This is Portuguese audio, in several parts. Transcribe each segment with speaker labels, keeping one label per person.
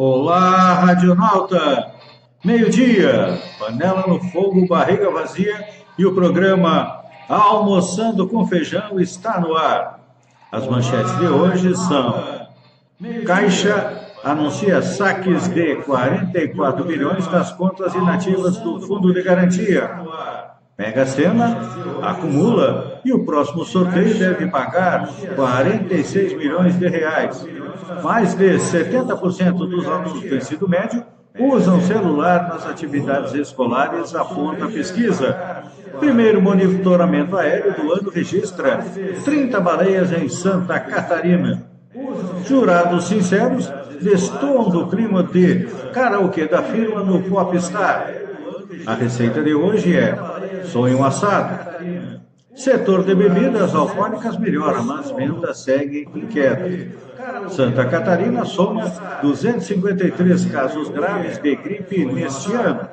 Speaker 1: Olá, radionauta! Meio-dia, panela no fogo, barriga vazia e o programa Almoçando com Feijão está no ar. As manchetes de hoje são: Caixa anuncia saques de 44 bilhões das contas inativas do Fundo de Garantia. Mega Sena acumula e o próximo sorteio deve pagar 46 milhões de reais. Mais de 70% dos alunos do ensino médio usam celular nas atividades escolares, aponta a pesquisa. Primeiro monitoramento aéreo do ano registra 30 baleias em Santa Catarina. Jurados sinceros destoam do clima de karaokê da firma no Popstar. A receita de hoje é sonho assado. Setor de bebidas alcoólicas melhora, mas vendas seguem em queda. Santa Catarina soma 253 casos graves de gripe neste ano.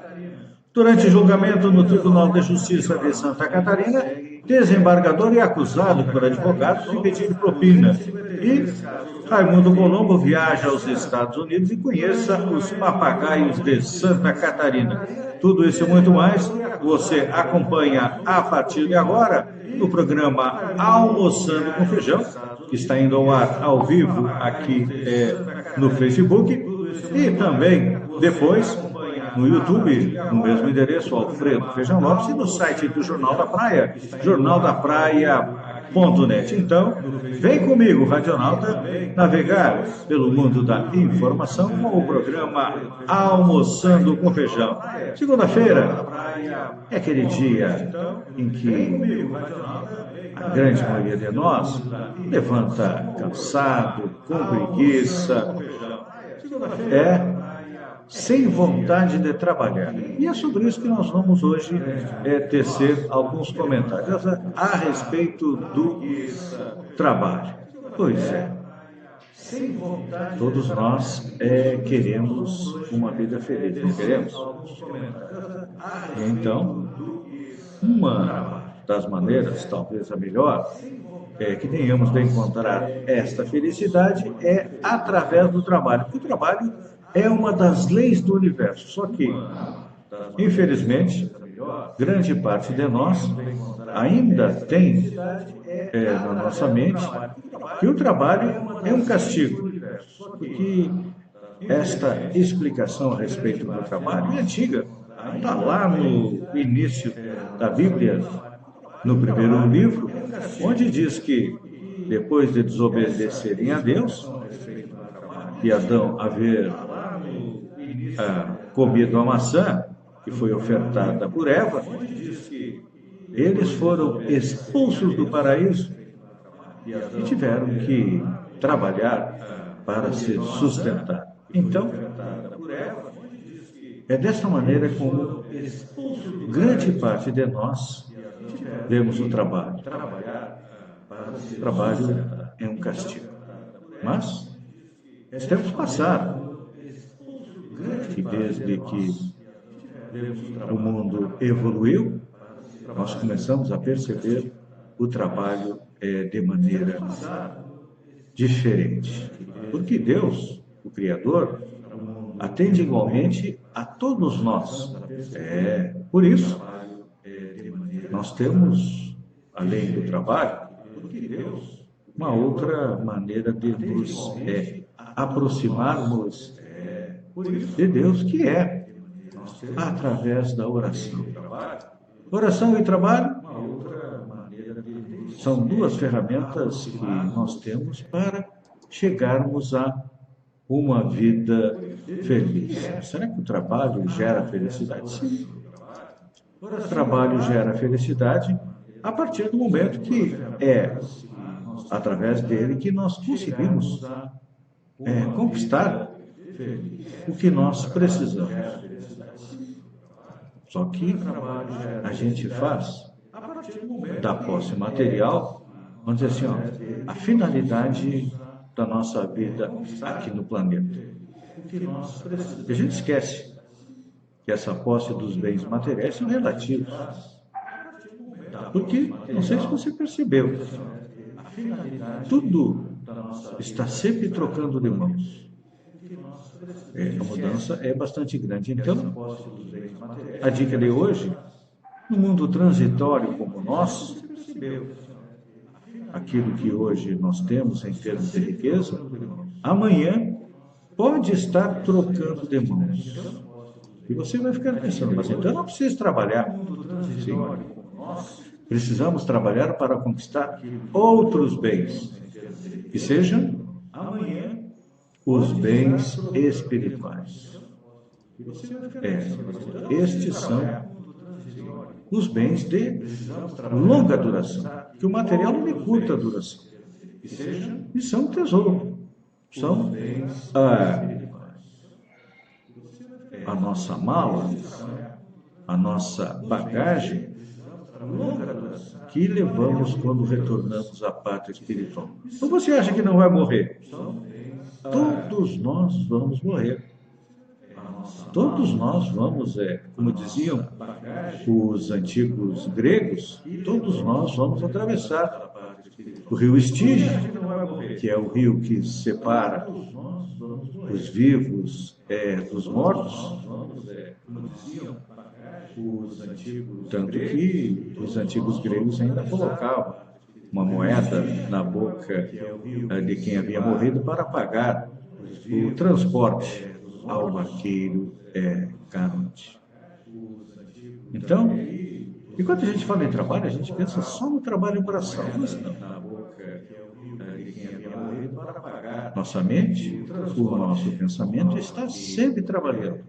Speaker 1: Durante julgamento no Tribunal de Justiça de Santa Catarina, desembargador é acusado por advogados de pedir propina. E Raimundo Colombo viaja aos Estados Unidos e conheça os papagaios de Santa Catarina. Tudo isso e muito mais você acompanha a partir de agora no programa Almoçando com Feijão, que está indo ao ar ao vivo aqui no Facebook e também depois no YouTube, no mesmo endereço, Alfredo Feijão Lopes, e no site do Jornal da Praia, jornaldapraia.net. Então, vem comigo, radionauta, navegar pelo mundo da informação com o programa Almoçando com Feijão. Segunda-feira é aquele dia em que a grande maioria de nós levanta cansado, com preguiça, sem vontade de trabalhar. E é sobre isso que nós vamos hoje tecer alguns comentários a respeito do trabalho. Pois é, todos nós queremos uma vida feliz, não queremos? Então, uma das maneiras, talvez a melhor, que tenhamos de encontrar esta felicidade é através do trabalho. Porque o trabalho é uma das leis do universo. Só que, infelizmente, grande parte de nós ainda tem na nossa mente que o trabalho é um castigo. Porque esta explicação a respeito do trabalho é antiga. Está lá no início da Bíblia, no primeiro livro, onde diz que depois de desobedecerem a Deus, e Adão haver comido a maçã que foi ofertada por Eva, eles foram expulsos do paraíso e tiveram que trabalhar para se sustentar. Então, é dessa maneira como grande parte de nós vemos o trabalho. O trabalho é um castigo. Mas temos passado, e desde que o mundo evoluiu, nós começamos a perceber o trabalho de maneira diferente. Porque Deus, o Criador, atende igualmente a todos nós. Por isso, nós temos, além do trabalho, uma outra maneira de nos aproximarmos de Deus, que é através da oração. Oração e trabalho são duas ferramentas que nós temos para chegarmos a uma vida feliz. Será que o trabalho gera felicidade? Sim. O trabalho gera felicidade a partir do momento que através dele que nós conseguimos conquistar o que nós precisamos. Só que a gente faz da posse material, vamos dizer assim, a finalidade da nossa vida aqui no planeta. A gente esquece que essa posse dos bens materiais são relativos. Porque, não sei se você percebeu, tudo está sempre trocando de mãos. A mudança é bastante grande. Então, a dica de hoje, no mundo transitório como o nosso, aquilo que hoje nós temos em termos de riqueza, amanhã pode estar trocando de mãos. E você vai ficar pensando, mas então eu não preciso trabalhar. Sim. Precisamos trabalhar para conquistar outros bens, que sejam amanhã os bens espirituais. Estes são os bens de longa duração, que o material não é de curta duração. E são um tesouro. São a nossa mala, a nossa bagagem, que levamos quando retornamos à pátria espiritual. Então você acha que não vai morrer? Todos nós vamos morrer. Todos nós vamos, como diziam os antigos gregos, todos nós vamos atravessar o rio Estige, que é o rio que separa os vivos dos mortos. Tanto que os antigos gregos ainda colocavam uma moeda na boca de quem havia morrido para pagar o transporte ao barqueiro Caronte. Então, enquanto a gente fala em trabalho, a gente pensa só no trabalho braçal, mas não. Nossa mente, o nosso pensamento está sempre trabalhando.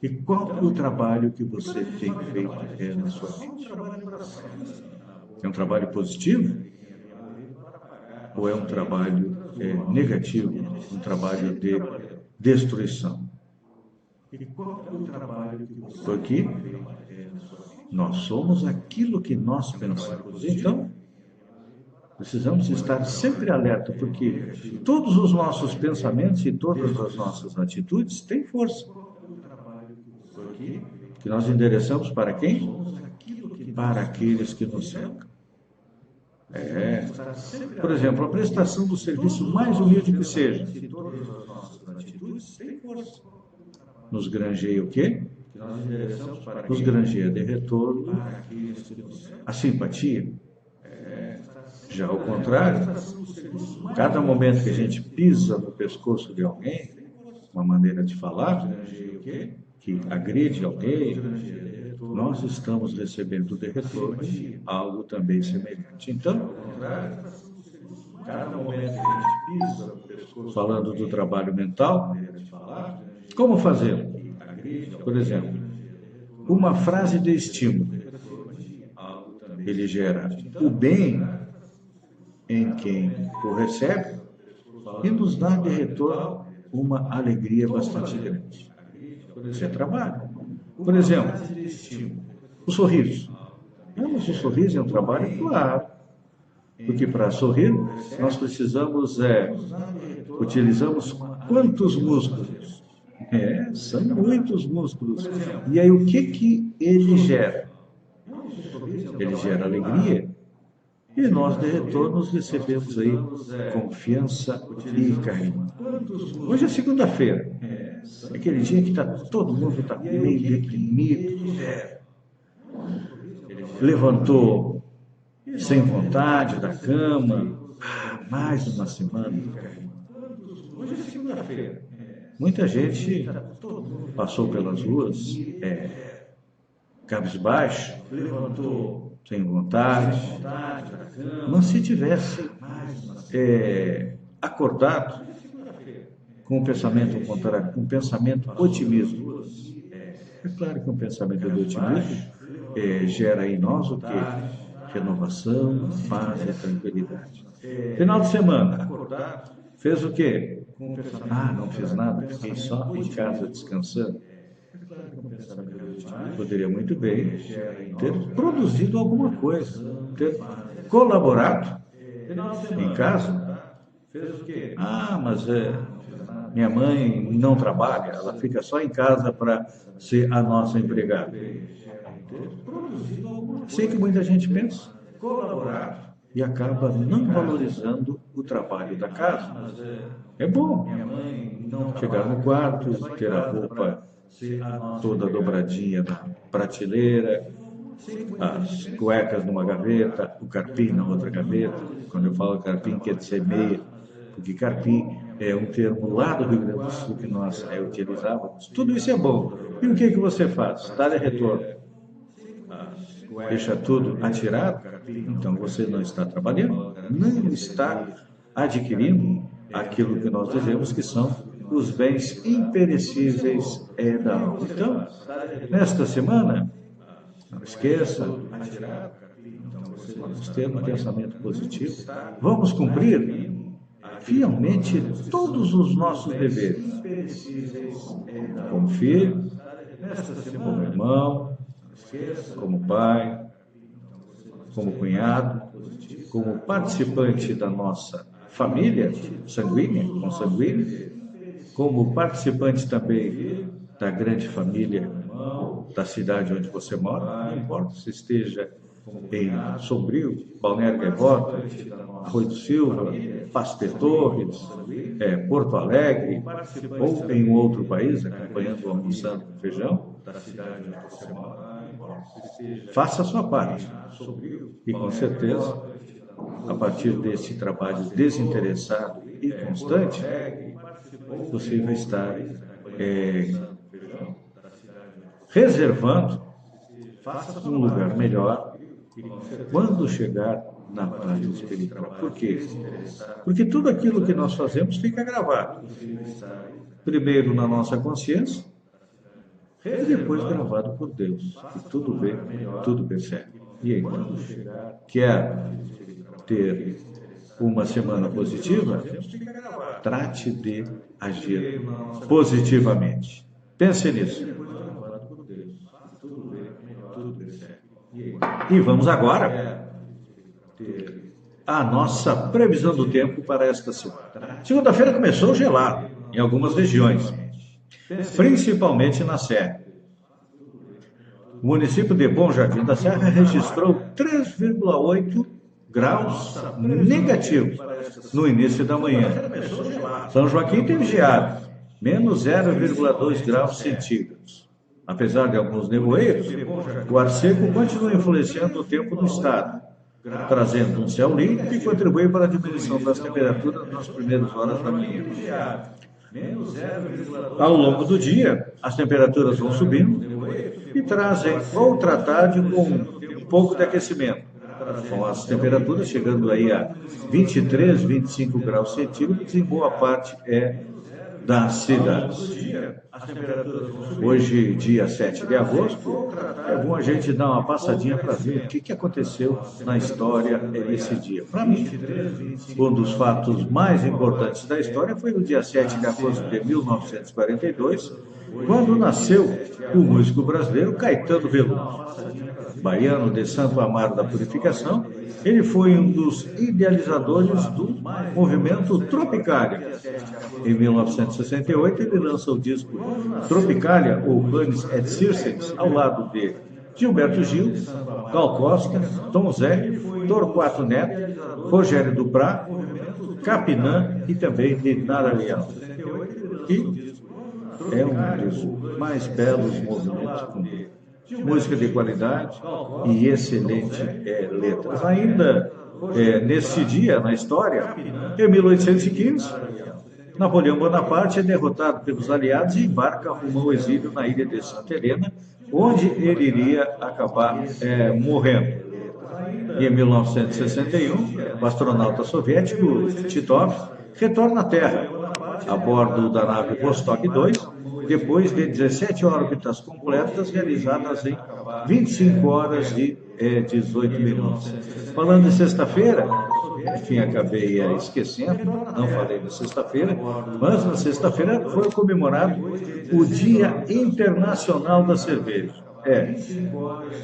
Speaker 1: E qual o trabalho que você tem feito na sua mente? É um trabalho positivo? Ou é um trabalho negativo? Um trabalho de destruição? Porque nós somos aquilo que nós pensamos. Então, precisamos estar sempre alerta, porque todos os nossos pensamentos e todas as nossas atitudes têm força. Que nós endereçamos para quem? Para aqueles que nos cercam. Por exemplo, a prestação do serviço mais humilde que seja. Nos granjeia o quê? Nos granjeia de retorno a simpatia. Já ao contrário, cada momento que a gente pisa no pescoço de alguém, uma maneira de falar, que agride alguém, nós estamos recebendo de retorno algo também semelhante. Então, cada momento que a gente pisa no pescoço, falando do trabalho mental, como fazer? Por exemplo, uma frase de estímulo. Ele gera o bem em quem o recebe e nos dá de retorno uma alegria bastante grande. Isso é trabalho. Por exemplo, o sorriso. Mas o sorriso é um trabalho, claro. Porque para sorrir, nós precisamos, utilizamos quantos músculos? São muitos músculos. E aí o que ele gera? Ele gera alegria. E nós, de retorno, recebemos aí confiança e carinho. Hoje é segunda-feira. Aquele dia que todo mundo está meio deprimido. Levantou sem vontade da cama. Mais uma semana. Hoje é segunda-feira. Muita gente passou pelas ruas cabisbaixo, levantou sem vontade, mas se tivesse acordado com um pensamento contrário, com um pensamento otimismo, é claro que um pensamento de otimismo gera em nós o quê? Renovação, paz e tranquilidade. Final de semana, fez o quê? Não fiz nada, fiquei só em casa descansando. Poderia muito bem ter produzido alguma coisa, ter colaborado em casa. Mas minha mãe não trabalha, ela fica só em casa para ser a nossa empregada. Sei que muita gente pensa. e acaba não valorizando o trabalho da casa. É bom chegar no quarto, ter a roupa toda dobradinha na prateleira, as cuecas numa gaveta, o carpim na outra gaveta. Quando eu falo carpim, quer dizer meia, porque carpim é um termo lá do Rio Grande do Sul que nós utilizávamos. Tudo isso é bom. E o que você faz? Dá-lhe retorno. Deixa tudo atirado, então você não está trabalhando, não está adquirindo aquilo que nós dizemos que são os bens imperecíveis da alma. Então, nesta semana, não esqueça, vamos ter um pensamento positivo, vamos cumprir fielmente todos os nossos deveres, como filho, como irmão, como pai, como cunhado, como participante da nossa família sanguínea, consanguínea, como participante também da grande família da cidade onde você mora, não importa se esteja em Sombrio, Balneário Gaivota, Arroio do Silva, Passo de Torres, Porto Alegre, ou em um outro país, acompanhando o Almoçando com Feijão, da cidade onde você mora. Faça a sua parte. E com certeza, a partir desse trabalho desinteressado e constante, você vai estar reservando um lugar melhor quando chegar na parte espiritual. Por quê? Porque tudo aquilo que nós fazemos fica gravado. Primeiro na nossa consciência e depois gravado por Deus, que tudo vê, tudo percebe. E aí, quer ter uma semana positiva? Trate de agir positivamente. Pense nisso. E vamos agora à nossa previsão do tempo para esta semana. Segunda-feira começou gelado em algumas regiões, principalmente na Serra. O município de Bom Jardim da Serra registrou 3,8 graus negativos no início da manhã. São Joaquim teve geada, menos 0,2 graus centígrados. Apesar de alguns nevoeiros, o ar seco continua influenciando o tempo no estado, trazendo um céu limpo que contribui para a diminuição das temperaturas nas primeiras horas da manhã. Ao longo do dia, as temperaturas vão subindo e trazem outra tarde com um pouco de aquecimento, com as temperaturas chegando aí a 23, 25 graus centígrados em boa parte das cidades. Hoje, dia 7 de agosto, é bom a gente dar uma passadinha para ver o que aconteceu na história nesse dia. Para mim, um dos fatos mais importantes da história foi no dia 7 de agosto de 1942, quando nasceu o músico brasileiro Caetano Veloso. Baiano de Santo Amaro da Purificação, ele foi um dos idealizadores do movimento Tropicália. Em 1968, ele lança o disco Tropicália, ou Planis et Circenses, ao lado de Gilberto Gil, Gal Costa, Tom Zé, Torquato Neto, Rogério Duprat, Capinã e também de Nara Leal. E é um dos mais belos movimentos com música de qualidade e excelente letras. Ainda nesse dia, na história, em 1815, Napoleão Bonaparte é derrotado pelos aliados e embarca rumo ao exílio na ilha de Santa Helena, onde ele iria acabar morrendo. E em 1961, o astronauta soviético Titov retorna à Terra, a bordo da nave Vostok 2, depois de 17 órbitas completas realizadas em 25 horas e 18 minutos. Falando em sexta-feira, enfim, acabei esquecendo, não falei na sexta-feira, mas na sexta-feira foi comemorado o Dia Internacional da Cerveja.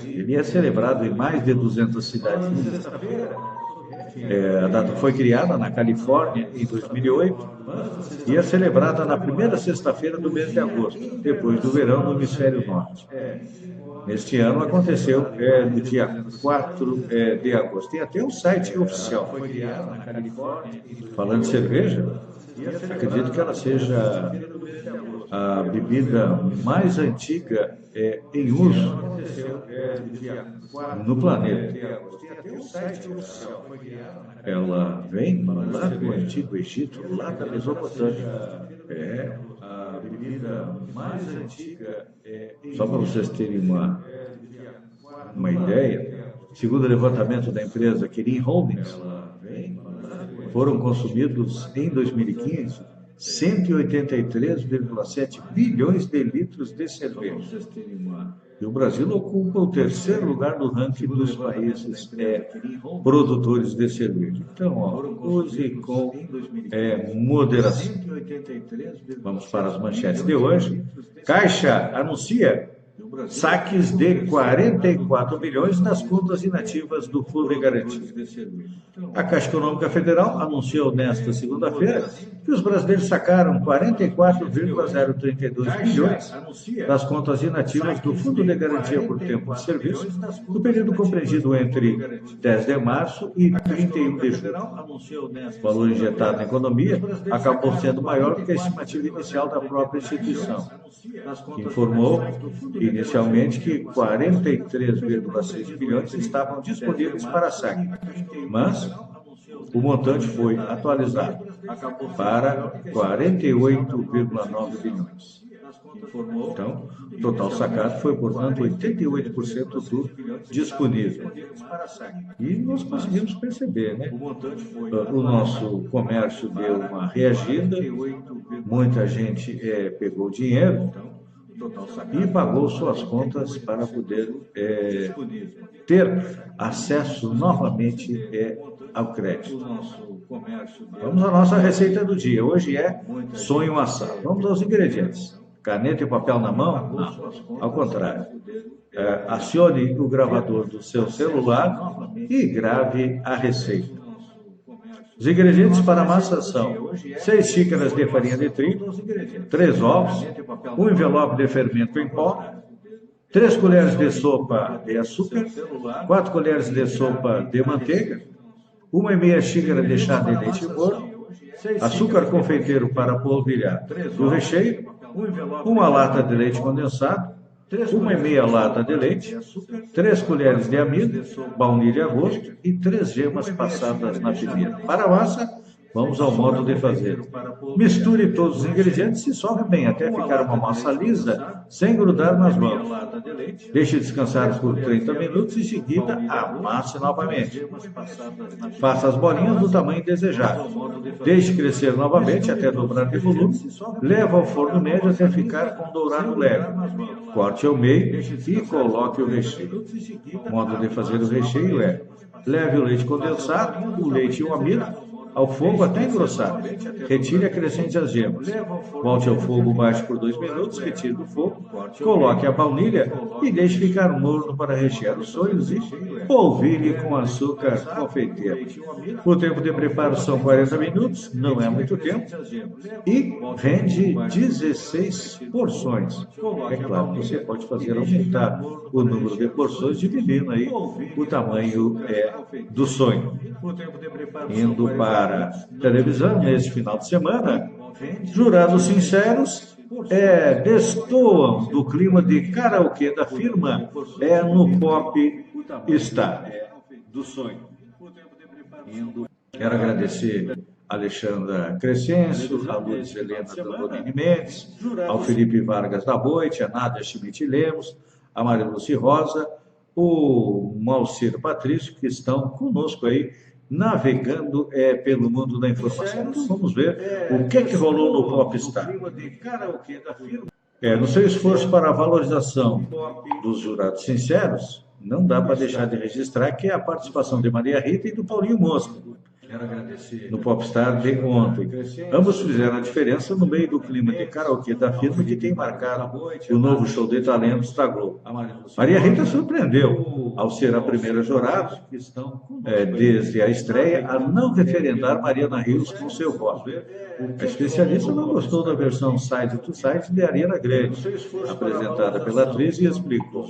Speaker 1: Ele é celebrado em mais de 200 cidades. A data foi criada na Califórnia em 2008 e é celebrada na primeira sexta-feira do mês de agosto, depois do verão no hemisfério norte. neste ano aconteceu no dia 4 de agosto. Tem até um site oficial. Foi criado na Califórnia. Falando de cerveja, acredito que ela seja a bebida mais antiga em uso no planeta. Ela vem lá do Antigo Egito, lá da Mesopotâmia. É a bebida mais antiga. Só para vocês terem uma ideia, segundo o levantamento da empresa Kirin Holdings, foram consumidos em 2015 183,7 bilhões de litros de cerveja. E o Brasil ocupa o terceiro lugar no ranking dos países produtores de cerveja. Então, use com moderação. Vamos para as manchetes de hoje. Caixa anuncia saques de 44 bilhões nas contas inativas do Fundo de Garantia. A Caixa Econômica Federal anunciou nesta segunda-feira que os brasileiros sacaram 44,032 bilhões das contas inativas do Fundo de Garantia por Tempo de Serviço no período compreendido entre 10 de março e 31 de julho. O valor injetado na economia acabou sendo maior do que a estimativa inicial da própria instituição, que informou inicialmente que 43,6 bilhões estavam disponíveis para saque, mas o montante foi atualizado para 48,9 bilhões. Então, o total sacado foi, portanto, 88% do disponível. E nós conseguimos perceber, né? O nosso comércio deu uma reagida, muita gente pegou dinheiro e pagou suas contas para poder ter acesso novamente ao crédito. Vamos à nossa receita do dia. Hoje é sonho assado. Vamos aos ingredientes. Caneta e papel na mão? Não, ao contrário. Acione o gravador do seu celular e grave a receita. Os ingredientes para a massa são 6 xícaras de farinha de trigo, 3 ovos, um envelope de fermento em pó, 3 colheres de sopa de açúcar, 4 colheres de sopa de manteiga, 1,5 xícara de chá de leite morno, açúcar confeiteiro para polvilhar o recheio, uma lata de leite condensado, 1,5 lata de leite, 3 colheres de amido, baunilha a gosto e 3 gemas passadas na pimenta. Para a massa, vamos ao modo de fazer. Misture todos os ingredientes e sofre bem até ficar uma massa lisa, sem grudar nas mãos. Deixe descansar por 30 minutos e em seguida amasse novamente. Faça as bolinhas do tamanho desejado. Deixe crescer novamente até dobrar de volume. Leve ao forno médio até ficar com dourado leve. Corte ao meio e coloque o recheio. O modo de fazer o recheio é: leve o leite condensado, o leite e o amido ao fogo até engrossar. Retire e acrescente as gemas. Volte ao fogo baixo por 2 minutos, retire do fogo, coloque a baunilha e deixe ficar morno para rechear os sonhos e polvilhe com açúcar confeiteiro. O tempo de preparo são 40 minutos, não é muito tempo, e rende 16 porções. É claro que você pode fazer aumentar o número de porções, dividindo aí o tamanho do sonho. Indo para televisão neste final de semana, jurados sinceros destoam do clima de karaokê da firma no Pop Star. Do sonho. Quero agradecer a Alexandra Crescencio, a Lourdes Helena Tamborini Mendes, ao Felipe Vargas da Boite, a Nádia Schmidt Lemos, a Maria Lúcia Rosa, o Malcir Patrício, que estão conosco aí, navegando pelo mundo da informação. Então, vamos ver o que rolou no Popstar. No seu esforço para a valorização dos jurados sinceros, não dá para deixar de registrar que é a participação de Maria Rita e do Paulinho Mosca. no Popstar de ontem. Ambos fizeram a diferença no meio do clima de karaokê da firma que tem marcado o novo show de talentos da Globo. Maria Rita surpreendeu ao ser a primeira jurada, desde a estreia, a não referendar Mariana Rios com seu voto. A especialista não gostou da versão side to side de Ariana Grande, apresentada pela atriz, e explicou: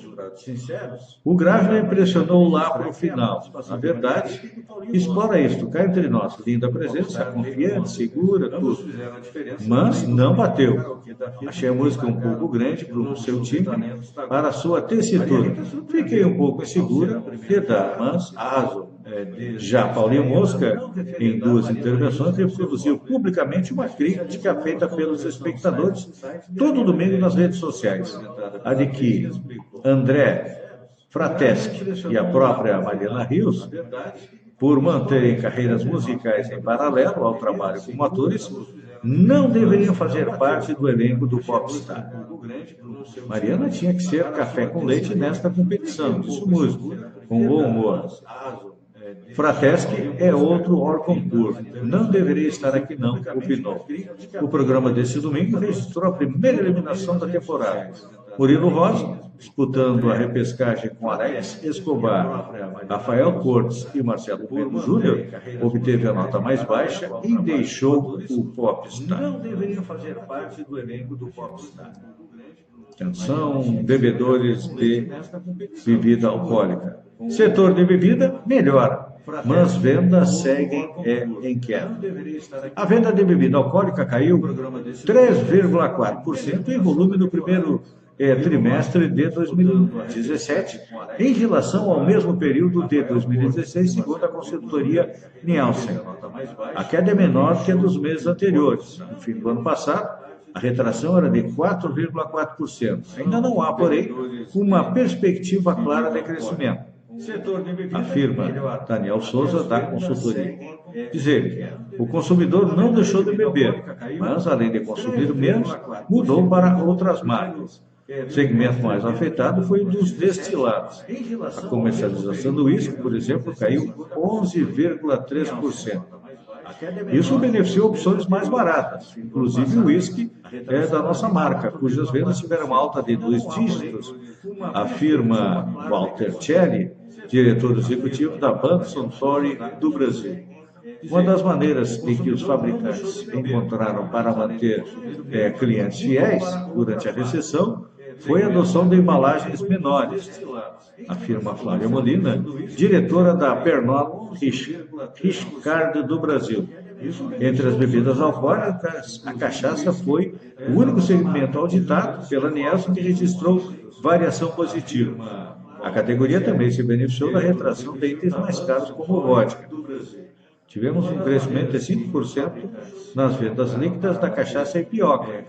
Speaker 1: o grave impressionou lá para o final. Na verdade, explora isto, cá entre nós. Linda presença, confiante, segura, tudo. Mas não bateu. Achei a música um pouco grande para o seu time, para a sua tessitura. Fiquei um pouco insegura de dar, mas arrasou. Já Paulinho Mosca, em duas intervenções, reproduziu publicamente uma crítica feita pelos espectadores todo domingo nas redes sociais, a de que André Frateschi e a própria Mariana Rios, por manterem carreiras musicais em paralelo ao trabalho como atores, não deveriam fazer parte do elenco do Popstar. Mariana tinha que ser café com leite nesta competição, disse o músico, com bom humor. Frateschi é outro hors concours. Não deveria estar aqui não, opinou. O programa desse domingo registrou a primeira eliminação da temporada. Murilo Rosa, disputando a repescagem com Alex Escobar, Rafael Cortes e Marcelo Pinto Júnior, obteve a nota mais baixa e deixou o Popstar. Não deveriam fazer parte do elenco do Popstar. Atenção, bebedores de bebida alcoólica. Setor de bebida melhora, mas vendas seguem em queda. A venda de bebida alcoólica caiu 3,4% em volume no primeiro trimestre de 2017, em relação ao mesmo período de 2016, segundo a consultoria Nielsen. A queda é menor que a dos meses anteriores. No fim do ano passado, a retração era de 4,4%. Ainda não há, porém, uma perspectiva clara de crescimento, afirma Daniel Souza, da consultoria. Diz ele, o consumidor não deixou de beber, mas, além de consumir menos, mudou para outras marcas. O segmento mais afetado foi o dos destilados. A comercialização do uísque, por exemplo, caiu 11,3%. Isso beneficiou opções mais baratas, inclusive o uísque da nossa marca, cujas vendas tiveram alta de 2 dígitos, afirma Walter Cherry, diretor executivo da Banco Suntory do Brasil. Uma das maneiras em que os fabricantes encontraram para manter clientes fiéis durante a recessão foi a adoção de embalagens menores, afirma Flávia Molina, diretora da Pernod Ricard do Brasil. Entre as bebidas alcoólicas, a cachaça foi o único segmento auditado pela Nielsen que registrou variação positiva. A categoria também se beneficiou da retração de itens mais caros como vodka. Tivemos um crescimento de 5% nas vendas líquidas da cachaça Ipioca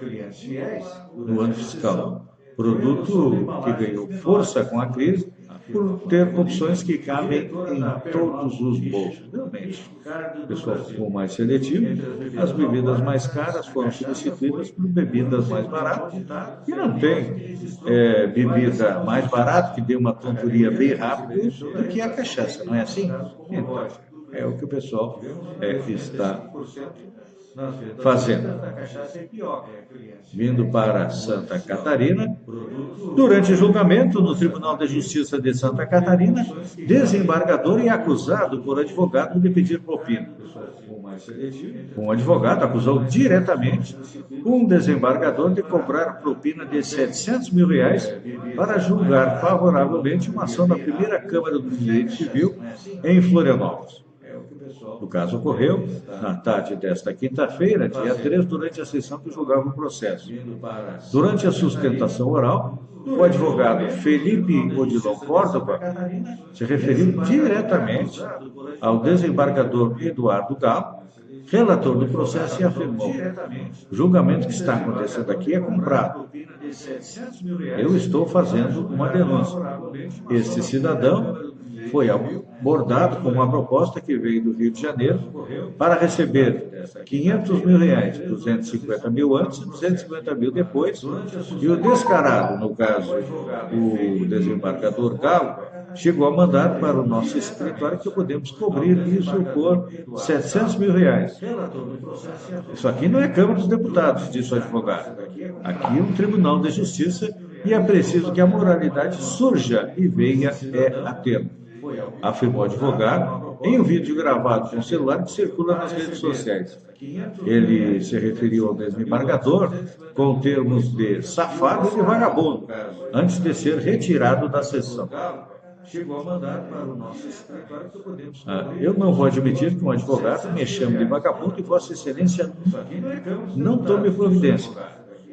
Speaker 1: no ano fiscal. Produto que ganhou força com a crise por ter opções que cabem em todos os bolsos. Realmente, o pessoal ficou mais seletivo, as bebidas mais caras foram substituídas por bebidas mais baratas, e não tem bebida mais barata que dê uma tonturia bem rápida do que a cachaça, não é assim? Então, é o que o pessoal está fazendo. Vindo para Santa Catarina, durante o julgamento no Tribunal de Justiça de Santa Catarina, desembargador é acusado por advogado de pedir propina. Um advogado acusou diretamente um desembargador de cobrar propina de R$700 mil para julgar favoravelmente uma ação da primeira Câmara do Direito Civil em Florianópolis. O caso ocorreu na tarde desta quinta-feira, dia 3, durante a sessão que julgava o processo. Durante a sustentação oral, o advogado Felipe Odilon Córdova se referiu diretamente ao desembargador Eduardo Galo, relator do processo, e afirmou: o julgamento que está acontecendo aqui é comprado. Eu estou fazendo uma denúncia. Este cidadão foi abordado com uma proposta que veio do Rio de Janeiro para receber R$500 mil, 250 mil antes e 250 mil depois, e o descarado, no caso, o desembargador Galo, chegou a mandar para o nosso escritório que podemos cobrir isso por R$ 700 mil. Isso aqui não é Câmara dos Deputados, disse o advogado. Aqui é um Tribunal de Justiça e é preciso que a moralidade surja e venha a termo, afirmou o advogado em um vídeo gravado com o celular que circula nas redes sociais. Ele se referiu ao desembargador com termos de safado e de vagabundo, antes de ser retirado da sessão. Chegou a mandar para o nosso escritório que podemos... eu não vou admitir que um advogado me chame de vagabundo e Vossa Excelência não tome providência.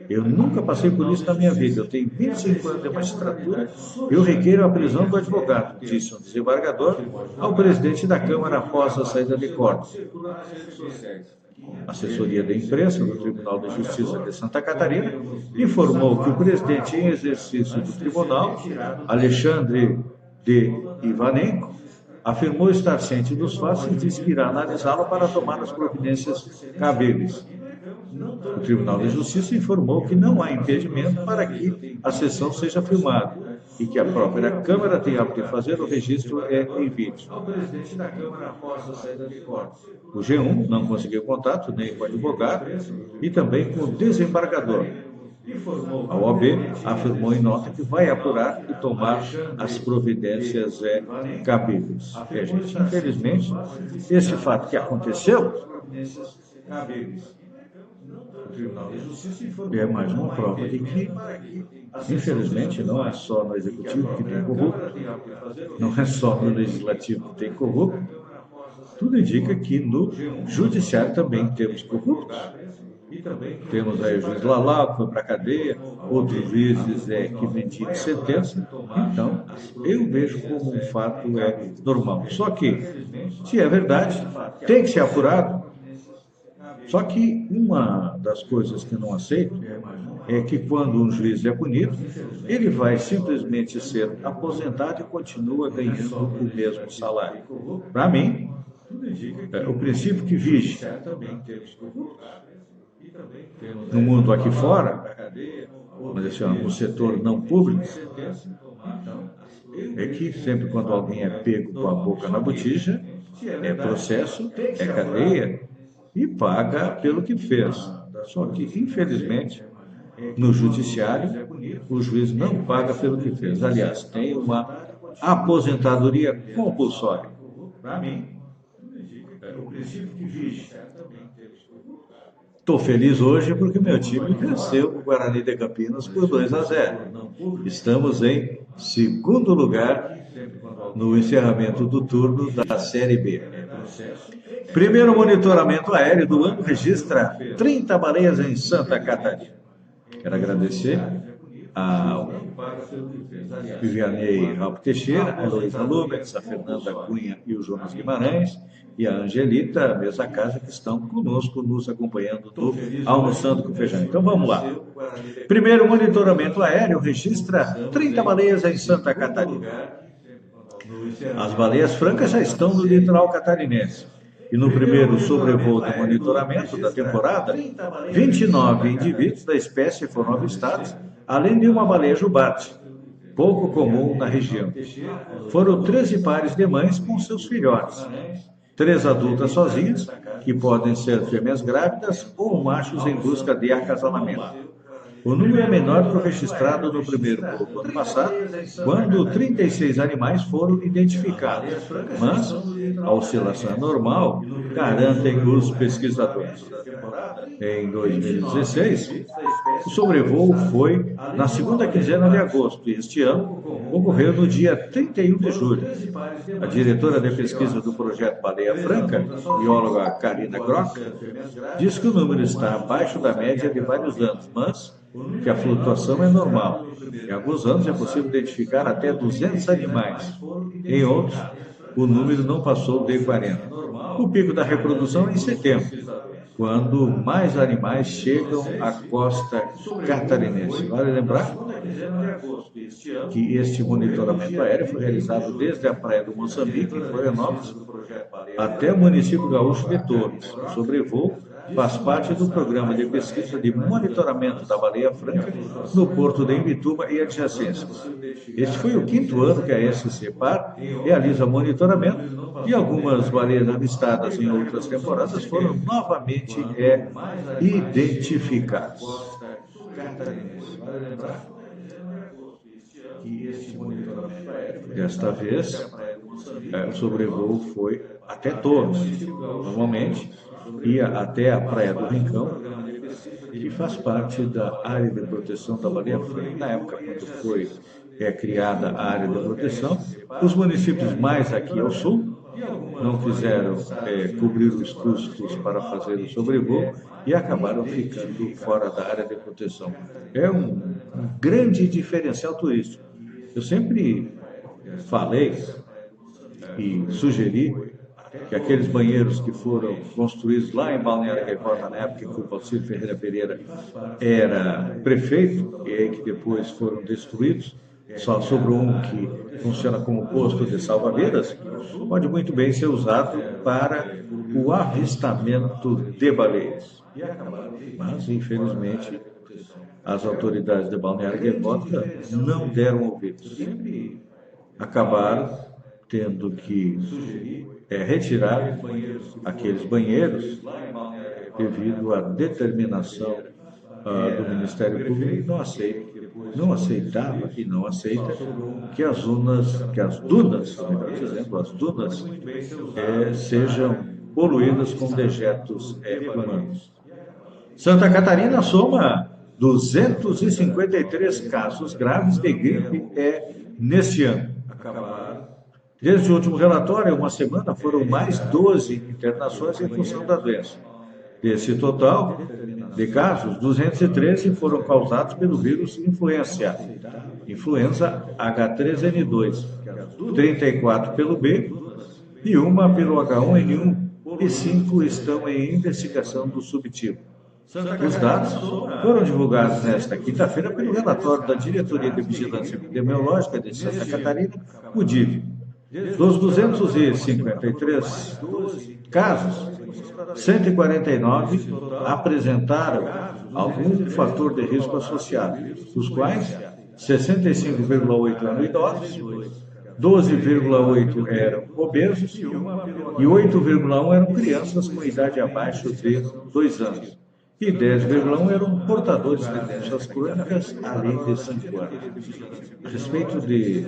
Speaker 1: Eu nunca passei por isso na minha vida. Eu tenho 25 anos de magistratura. Eu requeiro a prisão do advogado, disse um desembargador ao presidente da Câmara após a saída de corte. A assessoria da imprensa do Tribunal de Justiça de Santa Catarina informou que o presidente em exercício do tribunal, Alexandre de Ivanenko, afirmou estar ciente dos fatos e disse que irá analisá-lo para tomar as providências cabíveis. O Tribunal de Justiça informou que não há impedimento para que a sessão seja filmada e que a própria Câmara tem apto de fazer o registro em vídeo. O G1 não conseguiu contato nem com o advogado e também com o desembargador. A OAB afirmou em nota que vai apurar e tomar as providências cabíveis. Gente, infelizmente, esse fato que aconteceu é mais uma prova de que, infelizmente, não é só no Executivo que tem corrupto, não é só no Legislativo que tem corrupto, tudo indica que no Judiciário também temos corruptos. Temos aí o juiz Lalau, que foi para a cadeia, outros juízes que vendiam sentença. Então, eu vejo como um fato normal. Só que, se é verdade, tem que ser apurado. Só que uma das coisas que não aceito é que quando um juiz é punido, ele vai simplesmente ser aposentado e continua ganhando o mesmo salário. Para mim, o princípio que vige no mundo aqui fora, mas assim, no setor não público, é que sempre quando alguém é pego com a boca na botija, é processo, é cadeia, e paga pelo que fez. Só que, infelizmente, no judiciário, o juiz não paga pelo que fez. Aliás, tem uma aposentadoria compulsória. Para mim, o princípio que vige. Estou feliz hoje porque meu time venceu o Guarani de Campinas por 2-0. Estamos em segundo lugar no encerramento do turno da Série B. Primeiro monitoramento aéreo do ano registra 30 baleias em Santa Catarina. Quero agradecer ao Vivianei Ralph Teixeira, a Heloísa Lubex, a Fernanda Cunha e o Jonas Guimarães, e a Angelita, a mesa casa, que estão conosco, nos acompanhando do Almoçando com Feijão. Então vamos lá. Primeiro monitoramento aéreo registra 30 baleias em Santa Catarina. As baleias francas já estão no litoral catarinense. E no primeiro sobrevoo do monitoramento da temporada, 29 indivíduos da espécie foram avistados, além de uma baleia jubarte, pouco comum na região. Foram 13 pares de mães com seus filhotes, 3 adultas sozinhas, que podem ser fêmeas grávidas ou machos em busca de acasalamento. O número é menor que o registrado no primeiro grupo do ano passado, quando 36 animais foram identificados, mas a oscilação é normal, garantem os pesquisadores. Em 2016, o sobrevoo foi na segunda quinzena de agosto e este ano ocorreu no dia 31 de julho. A diretora de pesquisa do projeto Baleia Franca, bióloga Karina Grock, diz que o número está abaixo da média de vários anos, mas que a flutuação é normal. Em alguns anos é possível identificar até 200 animais. Em outros, o número não passou de 40. O pico da reprodução é em setembro, quando mais animais chegam à costa catarinense. Vale lembrar que este monitoramento aéreo foi realizado desde a praia do Moçambique, em Florianópolis, até o município gaúcho de Torres. O sobrevoo faz parte do programa de pesquisa de monitoramento da baleia franca no Porto de Imbituba e adjacências. Este foi o 5º ano que a SCPAR realiza monitoramento e algumas baleias avistadas em outras temporadas foram novamente identificadas. Desta vez, o sobrevoo foi até Torres. Normalmente, ia até a Praia do Rincão, que faz parte da área de proteção da baleia franca. Na época, quando foi criada a área de proteção, os municípios mais aqui ao sul não quiseram cobrir os custos para fazer o sobrevoo e acabaram ficando fora da área de proteção. É um grande diferencial turístico. Eu sempre falei e sugeri que aqueles banheiros que foram construídos lá em Balneário Gaivota, na época que o Paucílio Ferreira Pereira era prefeito, e aí que depois foram destruídos, só sobrou um que funciona como posto de salva-vidas, pode muito bem ser usado para o avistamento de baleias. Mas, infelizmente, as autoridades de Balneário Gaivota não deram ouvidos. Acabaram tendo que retirar aqueles banheiros devido à determinação do Ministério Público, não aceitava e não aceita que as dunas, melhor dizendo, as dunas sejam poluídas com dejetos humanos. Santa Catarina soma 253 casos graves de gripe neste ano. Desde o último relatório, uma semana, foram mais 12 internações em função da doença. Desse total de casos, 213 foram causados pelo vírus influenza H3N2, 34 pelo B e uma pelo H1N1, e 5 estão em investigação do subtipo. Os dados foram divulgados nesta quinta-feira pelo relatório da Diretoria de Vigilância Epidemiológica de Santa Catarina, o DIV. Dos 253 casos, 149 apresentaram algum fator de risco associado, dos quais 65,8 eram idosos, 12,8 eram obesos e 8,1 eram crianças com idade abaixo de 2 anos. E 10,1 eram portadores de doenças crônicas, além de 5 anos. A respeito de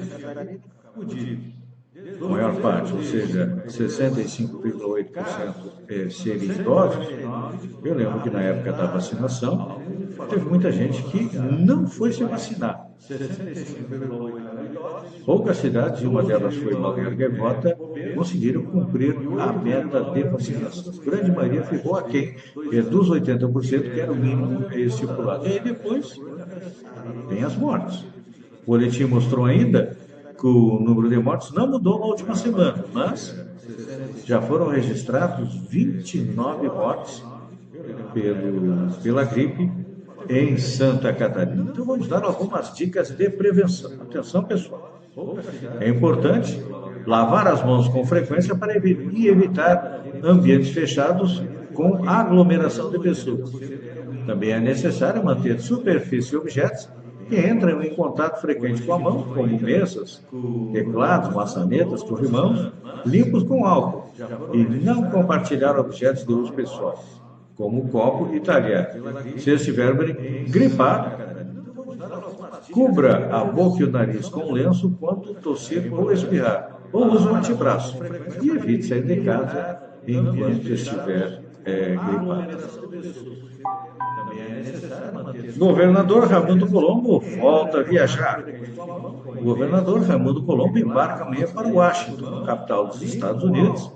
Speaker 1: a maior parte, ou seja, 65,8% serem idosos, eu lembro que na época da vacinação, teve muita gente que não foi se vacinar. Poucas cidades, e uma delas foi Balneário Gaivota, conseguiram cumprir a meta de vacinação. A grande maioria ficou aquém dos 80%, que era o mínimo estipulado. E aí depois tem as mortes. O boletim mostrou ainda que o número de mortes não mudou na última semana, mas já foram registrados 29 mortes pela gripe em Santa Catarina. Então vamos dar algumas dicas de prevenção. Atenção, pessoal. É importante lavar as mãos com frequência para evitar ambientes fechados com aglomeração de pessoas. Também é necessário manter superfície e objetos que entram em contato frequente com a mão, como mesas, teclados, maçanetas, corrimãos, limpos com álcool, e não compartilhar objetos de uso pessoal, como copo e talher. Se estiver gripado, cubra a boca e o nariz com lenço quando tossir ou espirrar, ou use um antebraço, e evite sair de casa enquanto estiver gripado. Governador Raimundo Colombo volta a viajar. O governador Raimundo Colombo embarca amanhã para Washington, capital dos Estados Unidos.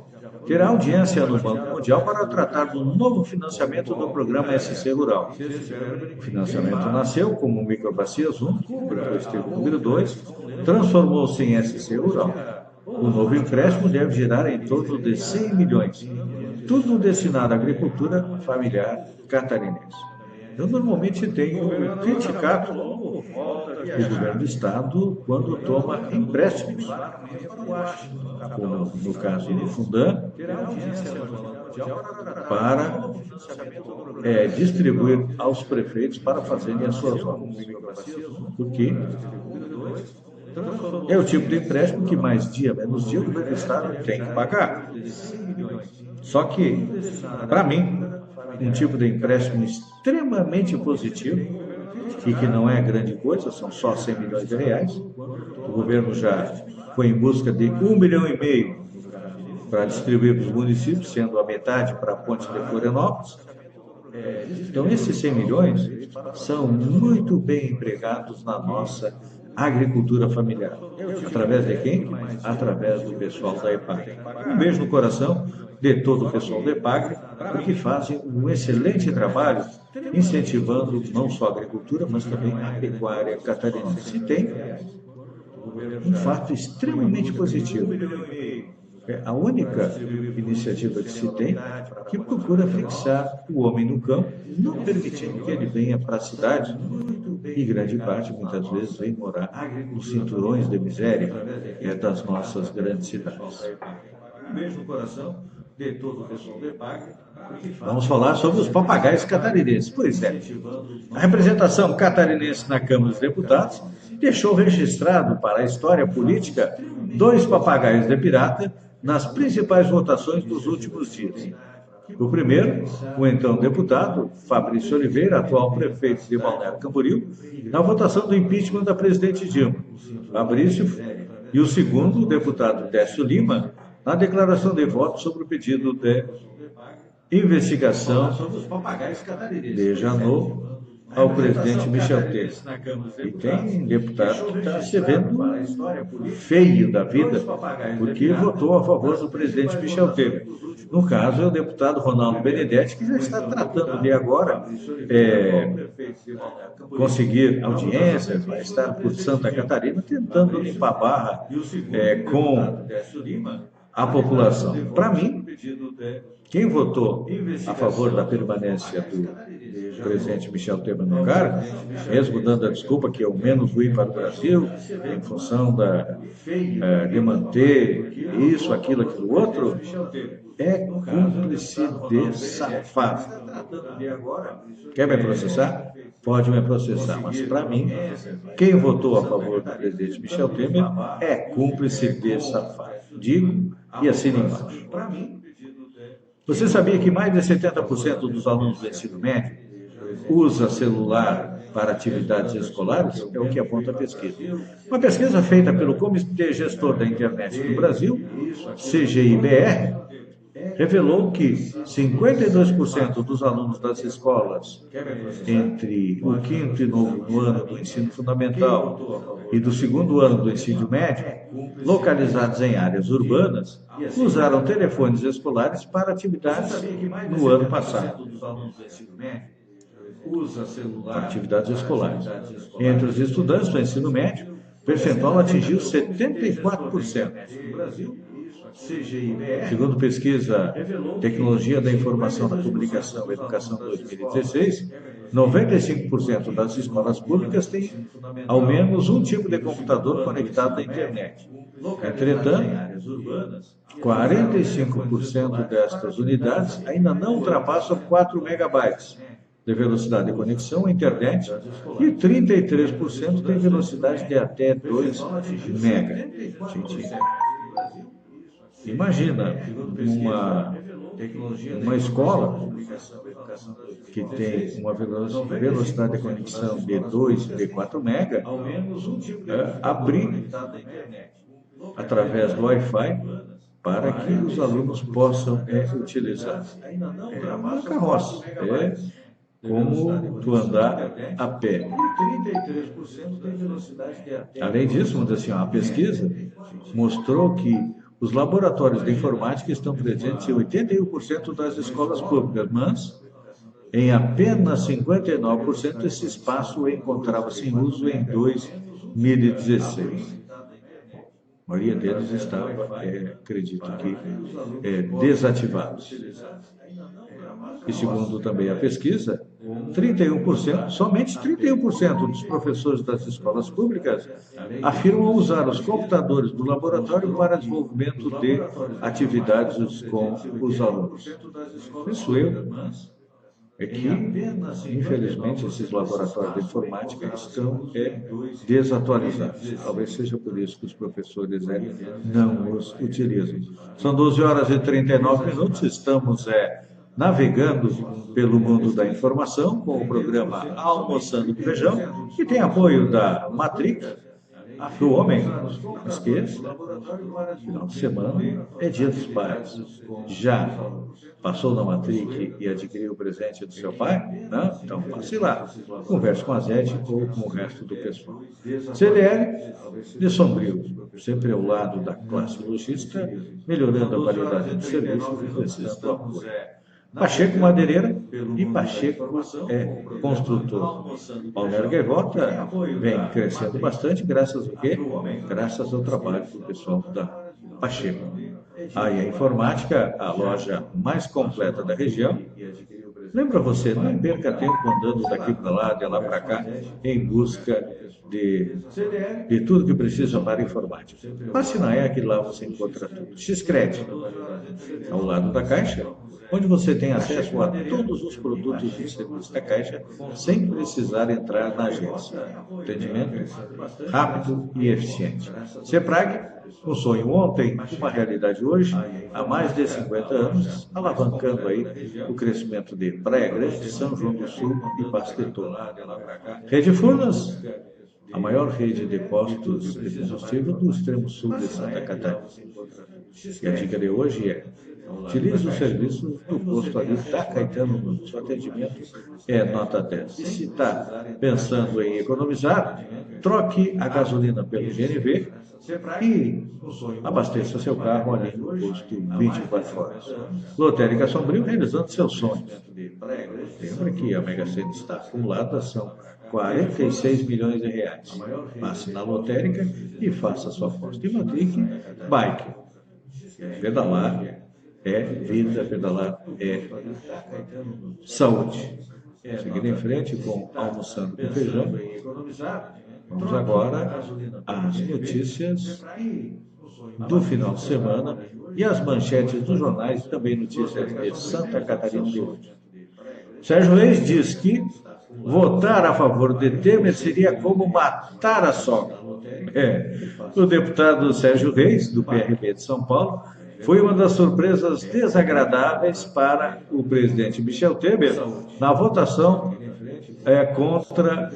Speaker 1: Terá audiência no Banco Mundial para tratar do novo financiamento do programa SC Rural. O financiamento nasceu como Microbacias 1, depois teve o número 2, transformou-se em SC Rural. O novo empréstimo deve girar em torno de 100 milhões, tudo destinado à agricultura familiar catarinense. Eu normalmente tenho criticado o governo do Estado quando toma empréstimos, como no caso do Fundan, para distribuir aos prefeitos para fazerem as suas obras. Porque é o tipo de empréstimo que mais dia, menos dia, o governo do Estado tem que pagar. Só que, para mim, um tipo de empréstimo extremamente positivo e que não é grande coisa, são só 100 milhões de reais. O governo já foi em busca de 1,5 milhão para distribuir para os municípios, sendo a metade para a ponte de Florianópolis. Então, esses 100 milhões são muito bem empregados na nossa agricultura familiar. Através de quem? Através do pessoal da EPAGRE. Um beijo no coração de todo o pessoal da EPAGRE, porque fazem um excelente trabalho incentivando não só a agricultura, mas também a pecuária catarinense. Se tem um fato extremamente positivo. É a única iniciativa que se tem que procura fixar o homem no campo, não permitindo que ele venha para a cidade, e grande parte, muitas vezes, vem morar nos cinturões de miséria das nossas grandes cidades. Um beijo no coração de todo o pessoal do EPAGRE. Vamos falar sobre os papagaios catarinenses. Pois é, a representação catarinense na Câmara dos Deputados deixou registrado para a história política 2 papagaios de pirata nas principais votações dos últimos dias. O primeiro, o então deputado Fabrício Oliveira, atual prefeito de Balneário Camboriú, na votação do impeachment da presidente Dilma. Fabrício. E o segundo, o deputado Décio Lima, na declaração de voto sobre o pedido de investigação de Janot ao presidente Michel Temer. E tem deputado que está se vendo feio da vida, porque votou a favor do presidente Michel Temer. No caso, é o deputado Ronaldo Benedetti, que já está tratando de agora conseguir audiências, vai estar por Santa Catarina, tentando limpar a barra com a população. Para mim, quem votou a favor da permanência do presidente Michel Temer no cargo, mesmo dando a desculpa que é o menos ruim para o Brasil, em função de manter isso, aquilo, outro, é cúmplice de safado. Quer me processar? Pode me processar, mas para mim, quem votou a favor do presidente Michel Temer é cúmplice de safado. Digo e assino embaixo. Você sabia que mais de 70% dos alunos do ensino médio usa celular para atividades escolares? É o que aponta a pesquisa. Uma pesquisa feita pelo Comitê Gestor da Internet do Brasil, CGIBR, revelou que 52% dos alunos das escolas entre o 5º e 9º ano do ensino fundamental e do 2º ano do ensino médio, localizados em áreas urbanas, usaram telefones escolares para atividades no ano passado. Atividades escolares. Entre os estudantes do ensino médio, o percentual atingiu 74%. Segundo pesquisa Tecnologia da Informação da Comunicação e Educação 2016, 95% das escolas públicas têm ao menos um tipo de computador conectado à internet. Entretanto, 45% destas unidades ainda não ultrapassam 4 megabytes de velocidade de conexão à internet e 33% têm velocidade de até 2 mega. Imagina uma escola que tem uma velocidade de conexão de 2, de 4 mega, abrir através do Wi-Fi para que os alunos possam utilizar. É uma carroça, como tu andar a pé. Além disso, assim, a pesquisa mostrou que os laboratórios de informática estão presentes em 81% das escolas públicas, mas em apenas 59% esse espaço encontrava-se em uso em 2016. A maioria deles estava, acredito que, desativados. E segundo também a pesquisa, 31%, somente 31% dos professores das escolas públicas afirmam usar os computadores do laboratório para desenvolvimento de atividades com os alunos. Isso é que, infelizmente, esses laboratórios de informática estão desatualizados. Talvez seja por isso que os professores não os utilizam. São 12 horas e 39 minutos, estamos navegando pelo mundo da informação com o programa Almoçando com Feijão, que tem apoio da Matrix, do homem. Esqueça, final de semana é dia dos pais. Já passou na Matrix e adquiriu o presente do seu pai? Não? Então passe lá. Converse com a Zete ou com o resto do pessoal. CDL de Sombrio, sempre ao lado da classe logística, melhorando a qualidade do serviço e prestando apoio. Pacheco Madeireira e Pacheco construtor. Balneário Gaivota vem crescendo bastante, graças ao quê? Graças ao trabalho do pessoal da Pacheco. Aí a Informática, a loja mais completa da região. Lembra você, não perca tempo andando daqui para lá, de lá para cá, em busca de tudo que precisa para a informática. Passe na EC, lá você encontra tudo. X-Crédito, ao lado da Caixa, onde você tem acesso a todos os produtos e serviços da Caixa, sem precisar entrar na agência. Atendimento rápido e eficiente. CEPRAG, um sonho ontem, uma realidade hoje, há mais de 50 anos, alavancando aí o crescimento de Praia Grande, São João do Sul e Basquetão. Rede Furnas, a maior rede de postos de combustível do extremo sul de Santa Catarina. E a dica de hoje utilize o serviço do posto ali da Caetano Nunes. O atendimento é nota 10. E se está pensando em economizar, troque a gasolina pelo GNV e abasteça seu carro ali no posto 24 horas. Lotérica Sombrio, realizando seus sonhos. Lembra que a Mega Sena está acumulada, são 46 milhões de reais. Passe na lotérica e faça sua aposta. E Matric Bike. Pedalar é vida, pedalar é saúde. Seguindo em frente com Almoçando com Feijão, vamos agora às notícias do final de semana e as manchetes dos jornais e também notícias de Santa Catarina de hoje. Sérgio Reis diz que votar a favor de Temer seria como matar a sogra. O deputado Sérgio Reis, do PRB de São Paulo, foi uma das surpresas desagradáveis para o presidente Michel Temer na votação contra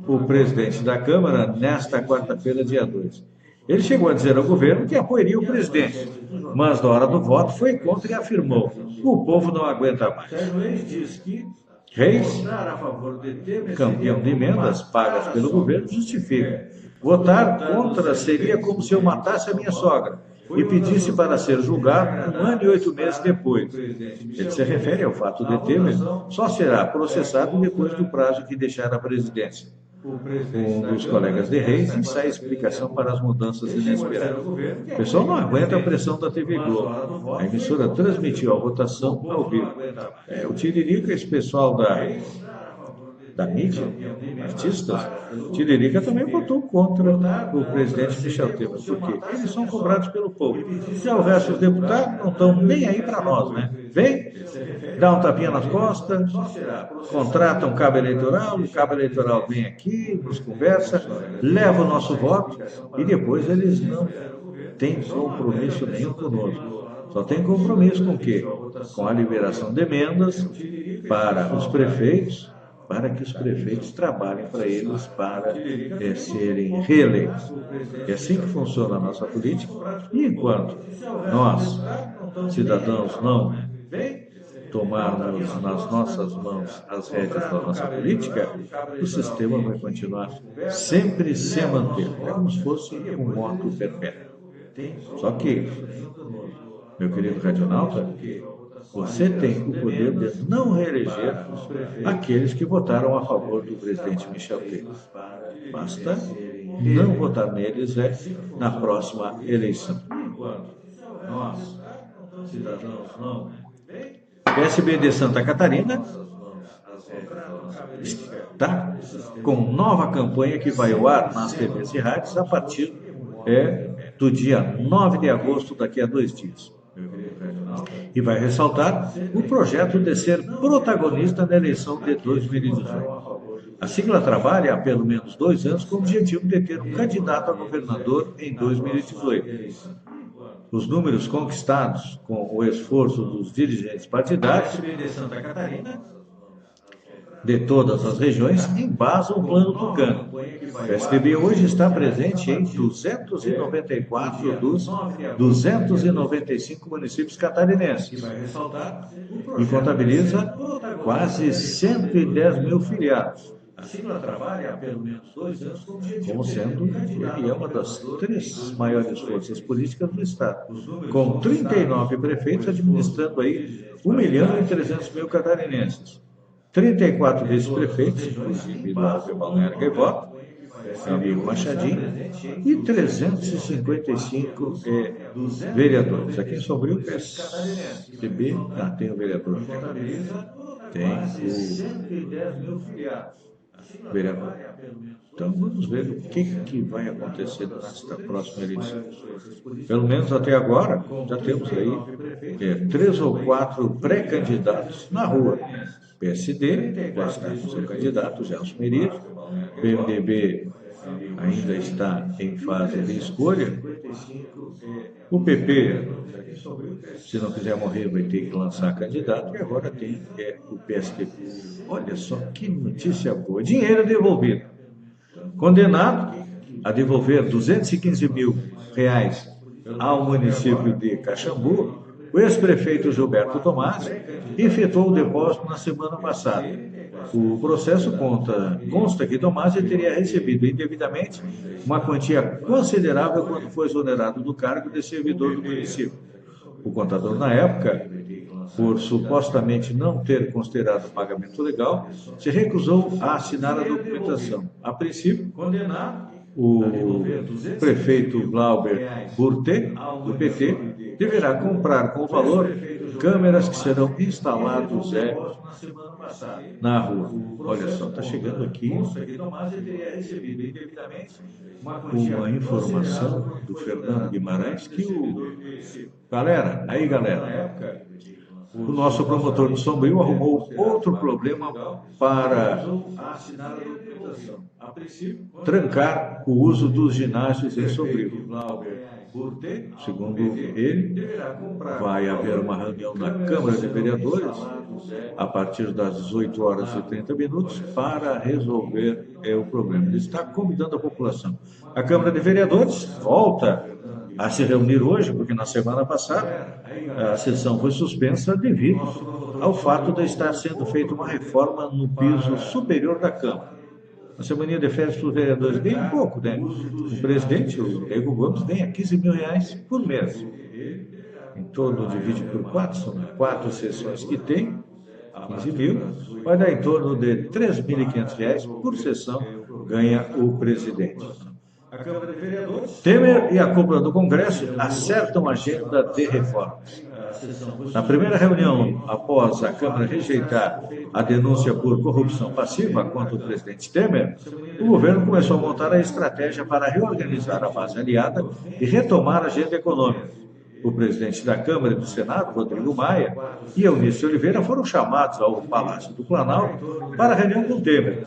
Speaker 1: o presidente da Câmara nesta quarta-feira, dia 2. Ele chegou a dizer ao governo que apoiaria o presidente, mas na hora do voto foi contra e afirmou: o povo não aguenta mais. Reis, campeão de emendas pagas pelo governo, justifica: votar contra seria como se eu matasse a minha sogra e pedisse para ser julgado 1 ano e 8 meses depois. Ele se refere ao fato de Temer só será processado depois do prazo que deixar a presidência. Um dos colegas de Reis ensaia explicação para as mudanças inesperadas. O pessoal não aguenta a pressão da TV Globo. A emissora transmitiu a votação ao vivo. O Tiririca, esse pessoal da mídia, artistas, Tiririca também votou contra o presidente Michel Temer, porque eles são cobrados pelo povo. Já o resto dos deputados não estão nem aí para nós, né? Vem, dá um tapinha nas costas, contrata um cabo eleitoral, o cabo eleitoral vem aqui, nos conversa, leva o nosso voto e depois eles não têm compromisso nenhum conosco. Só tem compromisso com o quê? Com a liberação de emendas para os prefeitos, para que os prefeitos trabalhem para eles para serem reeleitos. É assim que funciona a nossa política. E enquanto nós, cidadãos, não tomarmos nas nossas mãos as rédeas da nossa política, o sistema vai continuar sempre se manter, como se fosse um moto perpétuo. Só que, meu querido radionauta, você tem o poder de não reeleger aqueles que votaram a favor do presidente Michel Temer. Basta não votar neles na próxima eleição. Nós, cidadãos, não PSB de Santa Catarina está com nova campanha que vai ao ar nas TVs e rádios a partir do dia 9 de agosto, daqui a 2 dias. E vai ressaltar o projeto de ser protagonista na eleição de 2018. A sigla trabalha há pelo menos 2 anos com o objetivo de ter um candidato a governador em 2018. Os números conquistados com o esforço dos dirigentes partidários de Santa Catarina, de todas as regiões, embasam o plano Tucano. O PSDB hoje está presente em 294 dos 295 municípios catarinenses e contabiliza quase 110 mil filiados. A sigla trabalha há pelo menos 2 anos como sendo e é uma das 3 maiores forças políticas do Estado, com 39 prefeitos administrando aí 1.300.000 catarinenses. 34 vice-prefeitos, inclusive do Alto Balneário Gaivota, meu amigo Machadinho, e 355 vereadores. Aqui em Sombrio, o PSDB, tem o vereador, tem o vereador. Então, vamos ver o que vai acontecer nesta próxima eleição. Pelo menos até agora, já temos aí 3 ou 4 pré-candidatos na rua. PSD já está com seu candidato, Gelson Merias. PMDB ainda está em fase de escolha. O PP, se não quiser morrer, vai ter que lançar candidato. E agora tem o PSDB. Olha só que notícia boa. Dinheiro devolvido. Condenado a devolver R$215 mil ao município de Caxambu, o ex-prefeito Gilberto Tomasi efetuou o depósito na semana passada. O processo consta que Tomasi teria recebido indevidamente uma quantia considerável quando foi exonerado do cargo de servidor do município. O contador, na época, por supostamente não ter considerado o pagamento legal, se recusou a assinar a documentação. A princípio, condenado, o prefeito Glauber Burte, do PT, deverá comprar com o valor câmeras que serão instaladas na rua. Olha só, está chegando aqui uma informação do Fernando Guimarães que Galera, o nosso promotor de Sombrio arrumou outro problema para trancar o uso dos ginásios em Sombrio. Segundo ele, vai haver uma reunião na Câmara de Vereadores a partir das 18h30 para resolver o problema. Ele está convidando a população. A Câmara de Vereadores volta a se reunir hoje, porque na semana passada a sessão foi suspensa devido ao fato de estar sendo feita uma reforma no piso superior da Câmara. A semana de férias para os vereadores ganha pouco, né? O presidente, o Diego Gomes, ganha R$15 mil por mês. Em torno, divide por 4, são 4 sessões que tem, 15 mil, vai dar em torno de R$3.500 por sessão, ganha o presidente. A Câmara de Vereadores. Temer e a cúpula do Congresso acertam a agenda de reformas. Na primeira reunião, após a Câmara rejeitar a denúncia por corrupção passiva contra o presidente Temer, o governo começou a montar a estratégia para reorganizar a base aliada e retomar a agenda econômica. O presidente da Câmara e do Senado, Rodrigo Maia, e Eunice Oliveira foram chamados ao Palácio do Planalto para a reunião com Temer,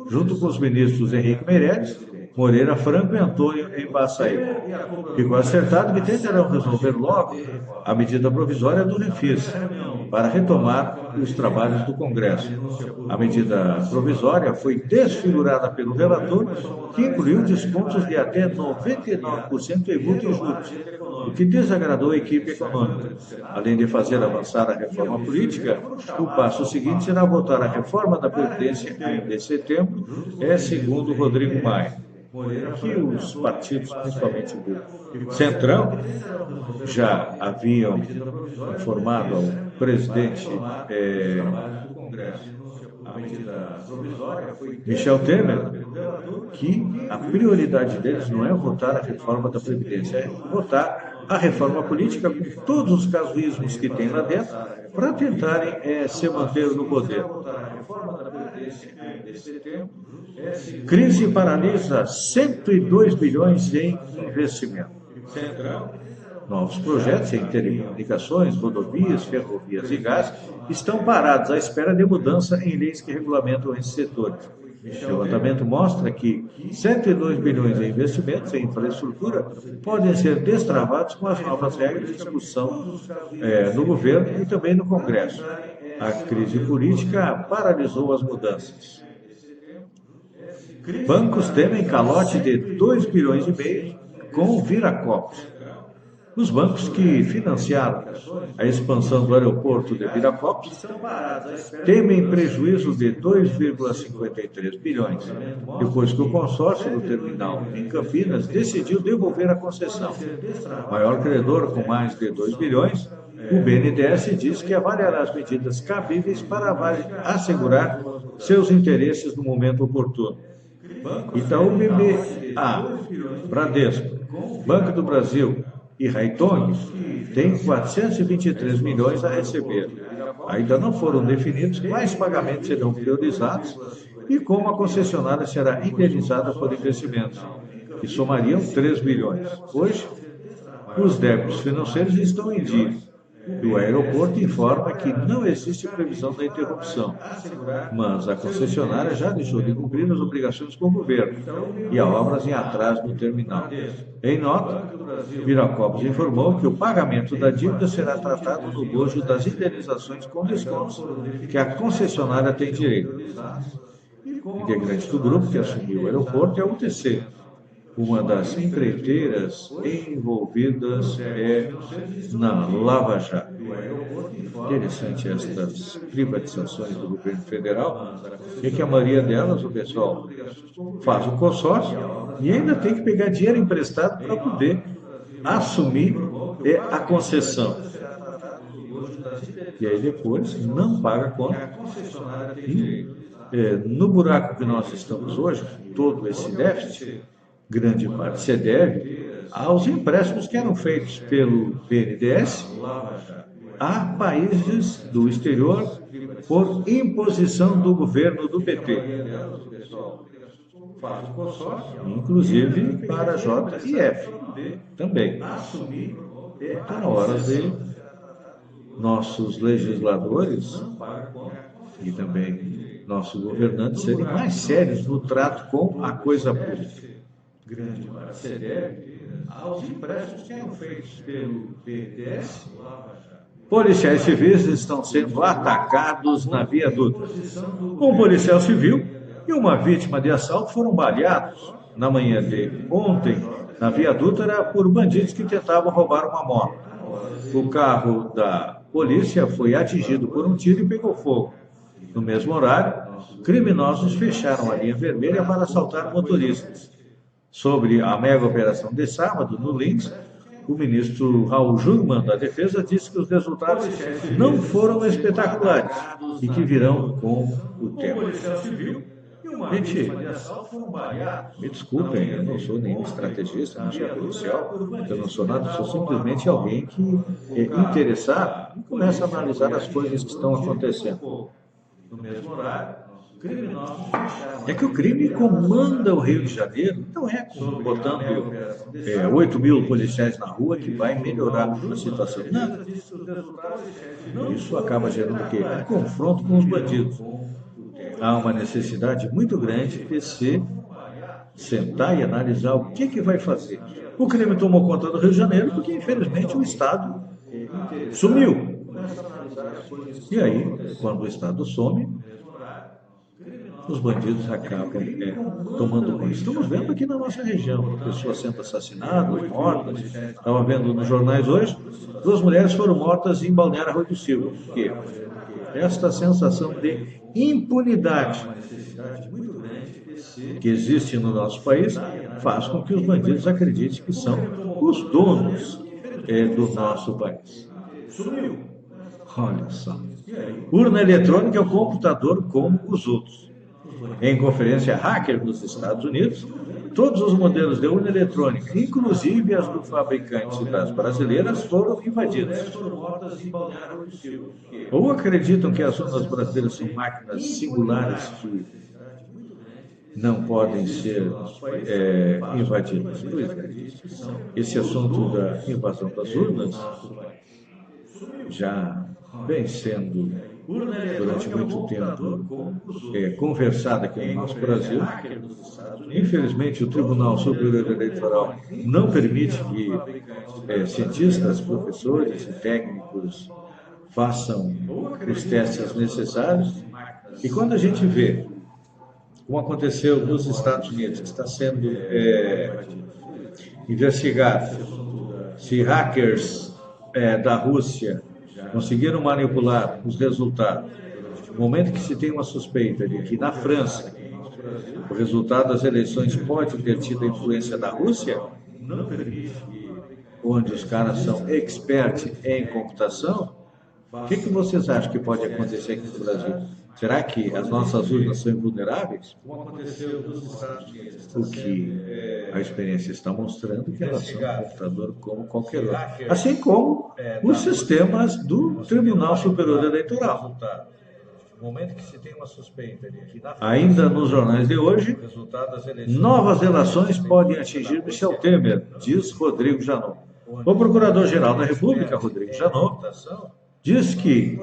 Speaker 1: junto com os ministros Henrique Meirelles, Moreira Franco e Antônio Embaçaíba. Ficou acertado que tentarão resolver logo a medida provisória do Refis para retomar os trabalhos do Congresso. A medida provisória foi desfigurada pelo relator, que incluiu descontos de até 99% em multa e juros, o que desagradou a equipe econômica. Além de fazer avançar a reforma política, o passo seguinte será votar a reforma da Previdência ainda em setembro, segundo Rodrigo Maia. Que os partidos, principalmente do Centrão, já haviam informado ao presidente Michel Temer que a prioridade deles não é votar a reforma da Previdência, é votar a reforma política com todos os casuísmos que tem lá dentro para tentarem se manter no poder. Crise paralisa 102 bilhões em investimento. Novos projetos em telecomunicações, rodovias, ferrovias e gás estão parados à espera de mudança em leis que regulamentam esses setores. O levantamento mostra que 102 bilhões em investimentos em infraestrutura podem ser destravados com as novas regras de discussão no governo e também no Congresso. A crise política paralisou as mudanças. Bancos temem calote de 2 bilhões e meio com Viracopos. Os bancos que financiaram a expansão do aeroporto de Viracopos temem prejuízo de 2,53 bilhões, depois que o consórcio do terminal em Campinas decidiu devolver a concessão. O maior credor, com mais de 2 bilhões, o BNDES diz que avaliará as medidas cabíveis para assegurar seus interesses no momento oportuno. Itaú BBA, Bradesco, Banco do Brasil e Haitong têm 423 milhões a receber. Ainda não foram definidos quais pagamentos serão priorizados e como a concessionária será indenizada por investimentos, que somariam 3 bilhões. Hoje, os débitos financeiros estão em dia. E o aeroporto informa que não existe previsão da interrupção, mas a concessionária já deixou de cumprir as obrigações com o governo e há obras em atraso no terminal. Em nota, Viracopos informou que o pagamento da dívida será tratado no bojo das indenizações com descontos que a concessionária tem direito. Integrante do grupo que assumiu o aeroporto é o UTC. Uma das empreiteiras envolvidas na Lava Jato. Interessante estas privatizações do governo federal, é que a maioria delas, o pessoal faz o consórcio e ainda tem que pegar dinheiro emprestado para poder assumir a concessão. E aí depois não paga a conta. No buraco que nós estamos hoje, todo esse déficit, grande parte se deve aos empréstimos que eram feitos pelo BNDES a países do exterior por imposição do governo do PT, inclusive para a JF também. Está na hora de nossos legisladores e também nossos governantes serem mais sérios no trato com a coisa pública. Grande parte se deve aos empréstimos que eram feitos pelo BNDES. Policiais civis estão sendo atacados na Via Dutra. Um policial civil e uma vítima de assalto foram baleados na manhã de ontem na Via Dutra por bandidos que tentavam roubar uma moto. O carro da polícia foi atingido por um tiro e pegou fogo. No mesmo horário, criminosos fecharam a linha vermelha para assaltar motoristas. Sobre a mega operação de sábado, no Links, o ministro Raul Jungmann da Defesa disse que os resultados não foram espetaculares e que virão com o tempo. Gente, me desculpem, eu não sou nenhum estrategista, não sou policial, eu não sou nada, sou simplesmente alguém que é interessado e começa a analisar as coisas que estão acontecendo. No mesmo horário, é que o crime comanda o Rio de Janeiro, não é botando 8 mil policiais na rua que vai melhorar a situação. Não. Isso acaba gerando o quê? Um confronto com os bandidos. Há uma necessidade muito grande de se sentar e analisar o que vai fazer. O crime tomou conta do Rio de Janeiro porque, infelizmente, o Estado sumiu. E aí, quando o Estado some, os bandidos acabam tomando conta. Estamos vendo aqui na nossa região, pessoas sendo assassinadas, mortas. Estava vendo nos jornais hoje, 2 mulheres foram mortas em Balneário Rui do Silva. Por quê? Esta sensação de impunidade que existe no nosso país faz com que os bandidos acreditem que são os donos do nosso país. Olha só. Urna eletrônica é o computador como os outros. Em conferência hacker nos Estados Unidos, todos os modelos de urna eletrônica, inclusive as do fabricante das brasileiras, foram invadidos. Ou acreditam que as urnas brasileiras são máquinas singulares que não podem ser invadidas? Pois é. Esse assunto da invasão das urnas já vem sendo, durante muito tempo, conversado aqui no nosso Brasil. Infelizmente, o Tribunal Superior Eleitoral não permite que cientistas, professores e técnicos façam os testes necessários. E quando a gente vê, como aconteceu nos Estados Unidos, que está sendo investigado se hackers da Rússia conseguiram manipular os resultados. No momento que se tem uma suspeita de que na França o resultado das eleições pode ter tido a influência da Rússia, onde os caras são experts em computação, o que vocês acham que pode acontecer aqui no Brasil? Será que as nossas urnas são invulneráveis? O que a experiência está mostrando que elas são um computador como qualquer outro. Assim como os sistemas do Tribunal Superior Eleitoral. Ainda nos jornais de hoje, novas relações podem atingir Michel Temer, diz Rodrigo Janot. O Procurador-Geral da República, Rodrigo Janot, diz que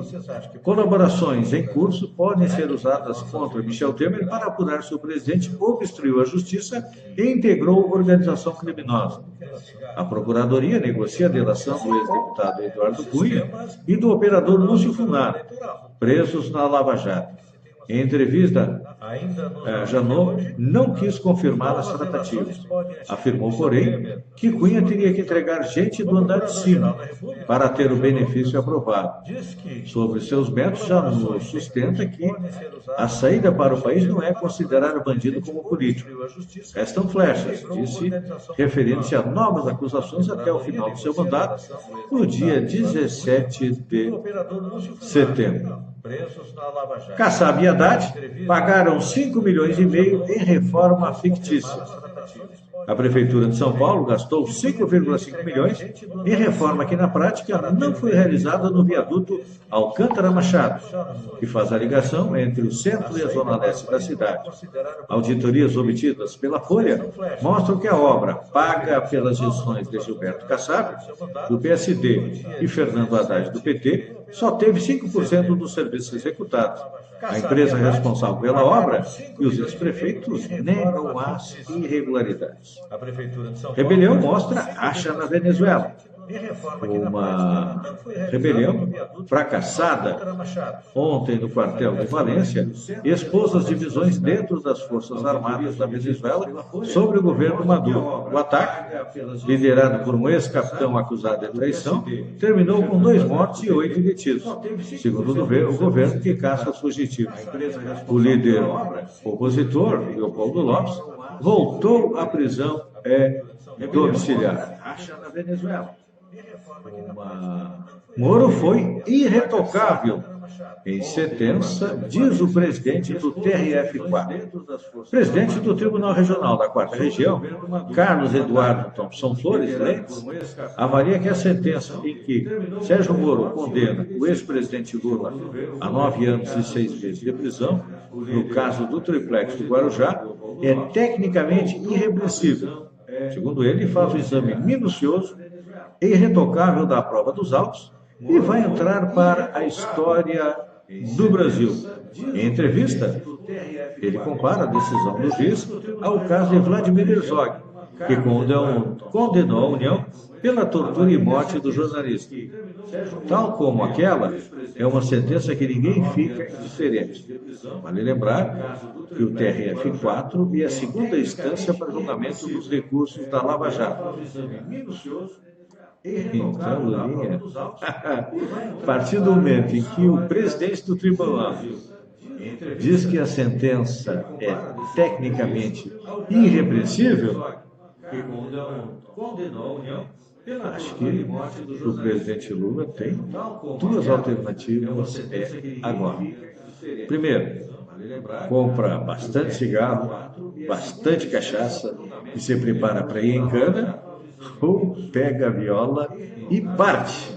Speaker 1: colaborações em curso podem ser usadas contra Michel Temer para apurar se o presidente obstruiu a justiça e integrou organização criminosa. A Procuradoria negocia a delação do ex-deputado Eduardo Cunha e do operador Lúcio Funaro, presos na Lava Jato. Em entrevista, Janot não quis confirmar as tratativas. Afirmou, porém, que Cunha teria que entregar gente do andar de cima para ter o benefício aprovado. Sobre seus métodos, Janot sustenta que a saída para o país não é considerar o bandido como político. Restam flechas, disse, referindo-se a novas acusações até o final do seu mandato, no dia 17 de setembro. Kassab e Haddad pagaram 5,5 milhões em reforma fictícia. A Prefeitura de São Paulo gastou 5,5 milhões em reforma que, na prática, não foi realizada no viaduto Alcântara Machado, que faz a ligação entre o centro e a zona leste da cidade. Auditorias obtidas pela Folha mostram que a obra, paga pelas gestões de Gilberto Kassab, do PSD, e Fernando Haddad, do PT, só teve 5% dos serviços executados. A empresa responsável pela obra e os ex-prefeitos negam as irregularidades. Rebelião mostra acha na Venezuela. Uma rebelião fracassada ontem no quartel de Valência expôs as divisões dentro das Forças Armadas da Venezuela sobre o governo Maduro. O ataque, liderado por um ex-capitão acusado de traição, terminou com 2 mortos e 8 detidos, segundo o governo que caça os fugitivos. O líder opositor, Leopoldo Lopes, voltou à prisão domiciliar. Acha na Venezuela. Moro foi irretocável em sentença, diz o presidente do TRF4. Presidente do Tribunal Regional da 4ª Região, Carlos Eduardo Thompson Flores Lentes, avalia que a sentença em que Sérgio Moro condena o ex-presidente Lula a 9 anos e 6 meses de prisão, no caso do triplex do Guarujá, é tecnicamente irrepreensível. Segundo ele, faz um exame minucioso e irretocável da prova dos autos e vai entrar para a história do Brasil. Em entrevista, ele compara a decisão do juiz ao caso de Vladimir Herzog, que condenou a União pela tortura e morte do jornalista. Tal como aquela, é uma sentença que ninguém fica indiferente. Vale lembrar que o TRF4 é a segunda instância para julgamento dos recursos da Lava Jato. Então, Lulinha, a partir do momento em que o presidente do tribunal diz que a sentença é tecnicamente irrepreensível, acho que o presidente Lula tem 2 alternativas agora. Primeiro, compra bastante cigarro, bastante cachaça e se prepara para ir em cana, ou pega a viola e parte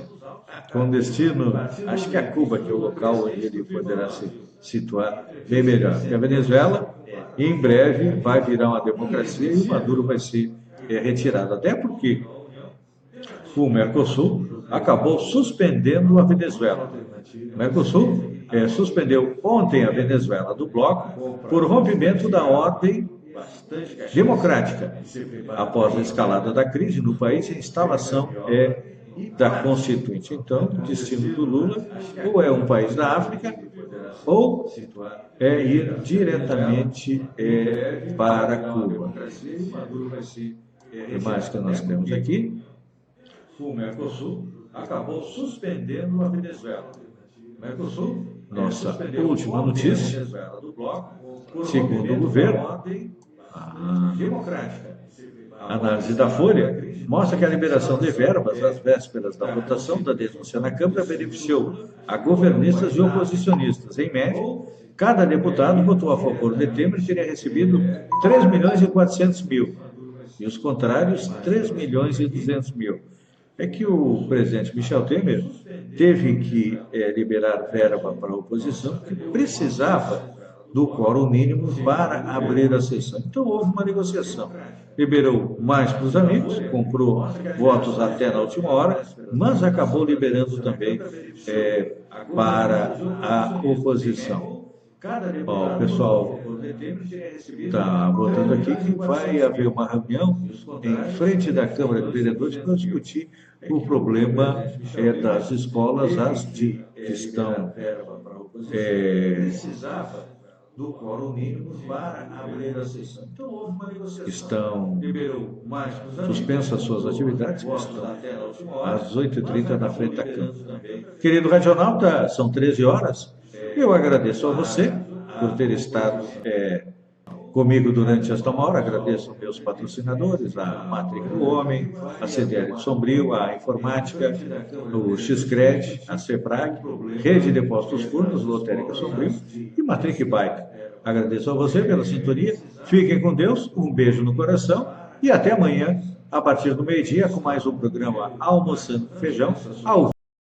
Speaker 1: com destino, acho que a Cuba, que é o local onde ele poderá se situar bem melhor. Porque a Venezuela, em breve, vai virar uma democracia e o Maduro vai ser retirado. Até porque o Mercosul acabou suspendendo a Venezuela. O Mercosul suspendeu ontem a Venezuela do bloco por rompimento da ordem democrática, após a escalada da crise no país e a instalação da Constituinte. Então, o destino do Lula ou é um país da África ou é ir diretamente para Cuba. O que mais que nós temos aqui? O Mercosul acabou suspendendo a Venezuela. Mercosul, nossa última notícia, segundo o governo, a análise da Folha mostra que a liberação de verbas às vésperas da votação da denúncia na Câmara beneficiou a governistas e oposicionistas. Em média, cada deputado votou a favor de Temer e teria recebido 3 milhões e 400 mil, e os contrários 3 milhões e 200 mil. É que o presidente Michel Temer teve que liberar verba para a oposição, que precisava do quórum mínimo para abrir a sessão. Então, houve uma negociação. Liberou mais para os amigos, comprou votos até na última hora, mas acabou liberando também para a oposição. Ó, o pessoal está botando aqui que vai haver uma reunião em frente da Câmara de Vereadores para discutir o problema das escolas, que estão do quórum mínimo para abrir a sessão. Então, houve uma negociação. Estão suspensas suas atividades, que estão às 8h30 na frente da Câmara. Querido Radionauta, são 13 horas. Eu agradeço a você por ter estado comigo durante esta uma hora. Agradeço aos meus patrocinadores, a Matric do Homem, a CDL de Sombrio, a Informática, o Xcred, a Ceprag, Rede de Postos Furnas, Lotérica Sombrio e Matric Bike. Agradeço a você pela sintonia. Fiquem com Deus, um beijo no coração e até amanhã, a partir do meio-dia, com mais um programa Almoçando com Feijão, ao